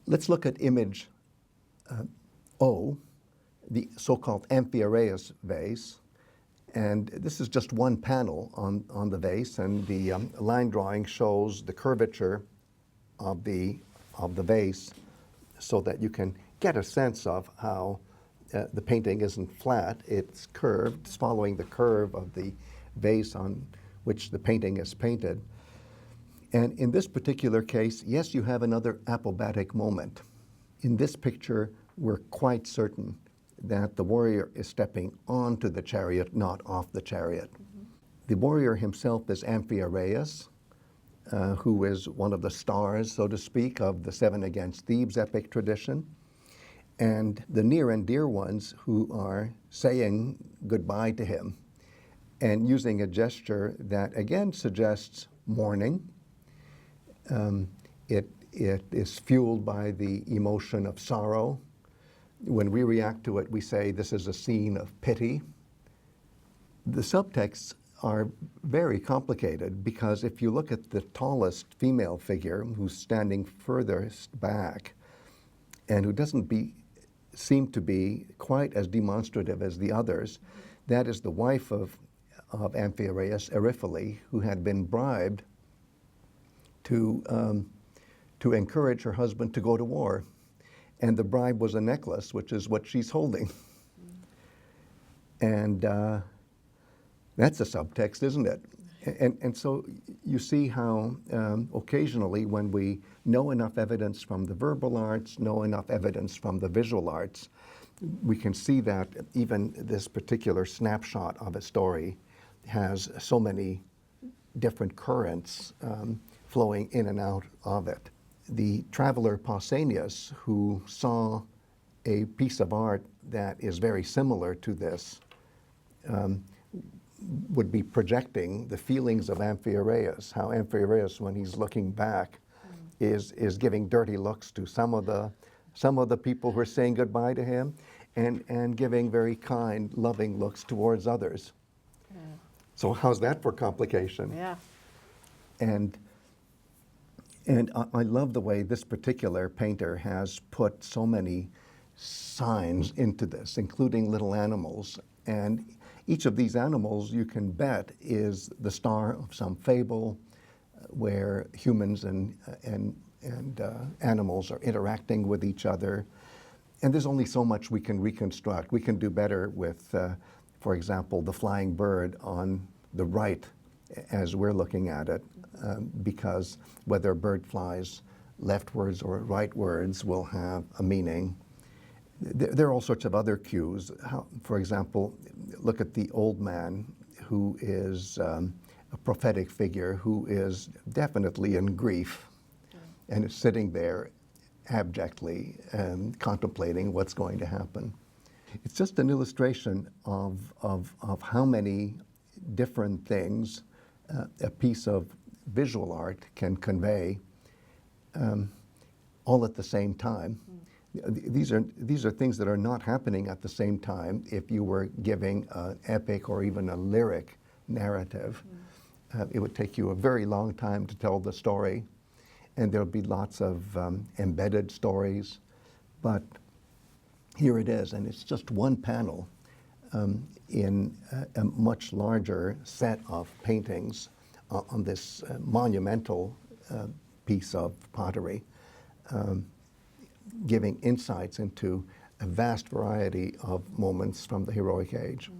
Let's look at image O, the so-called Amphiaraos Vase. And this is just one panel on the vase, and the line drawing shows the curvature of the vase so that you can get a sense of how the painting isn't flat, it's curved, it's following the curve of the vase on which the painting is painted. And in this particular case, yes, you have another apobatic moment. In this picture, we're quite certain that the warrior is stepping onto the chariot, not off the chariot. Mm-hmm. The warrior himself is Amphiaraos, who is one of the stars, so to speak, of the Seven Against Thebes epic tradition. And the near and dear ones who are saying goodbye to him and using a gesture that again suggests mourning. It is fueled by the emotion of sorrow. When we react to it, we say this is a scene of pity. The subtexts are very complicated because if you look at the tallest female figure who's standing furthest back and who doesn't seem to be quite as demonstrative as the others, that is the wife of Amphiaraos, Eriphyle, who had been bribed to encourage her husband to go to war. And the bribe was a necklace, which is what she's holding. And that's a subtext, isn't it? And so you see how occasionally when we know enough evidence from the verbal arts, know enough evidence from the visual arts, we can see that even this particular snapshot of a story has so many different currents flowing in and out of it. The traveler Pausanias, who saw a piece of art that is very similar to this, would be projecting the feelings of Amphiaraos, how Amphiaraos, when he's looking back, is giving dirty looks to some of the people who are saying goodbye to him, and giving very kind, loving looks towards others. Yeah. So how's that for complication? Yeah. And I love the way this particular painter has put so many signs into this, including little animals. And each of these animals, you can bet, is the star of some fable where humans and animals are interacting with each other. And there's only so much we can reconstruct. We can do better with, for example, the flying bird on the right as we're looking at it, because whether a bird flies leftwards or rightwards will have a meaning. There are all sorts of other cues. For example, look at the old man who is a prophetic figure who is definitely in grief and is sitting there abjectly contemplating what's going to happen. It's just an illustration of how many different things a piece of visual art can convey all at the same time. These are things that are not happening at the same time if you were giving an epic or even a lyric narrative. It would take you a very long time to tell the story, and there'll be lots of embedded stories, but here it is, and it's just one panel in a much larger set of paintings on this monumental piece of pottery, giving insights into a vast variety of moments from the heroic age.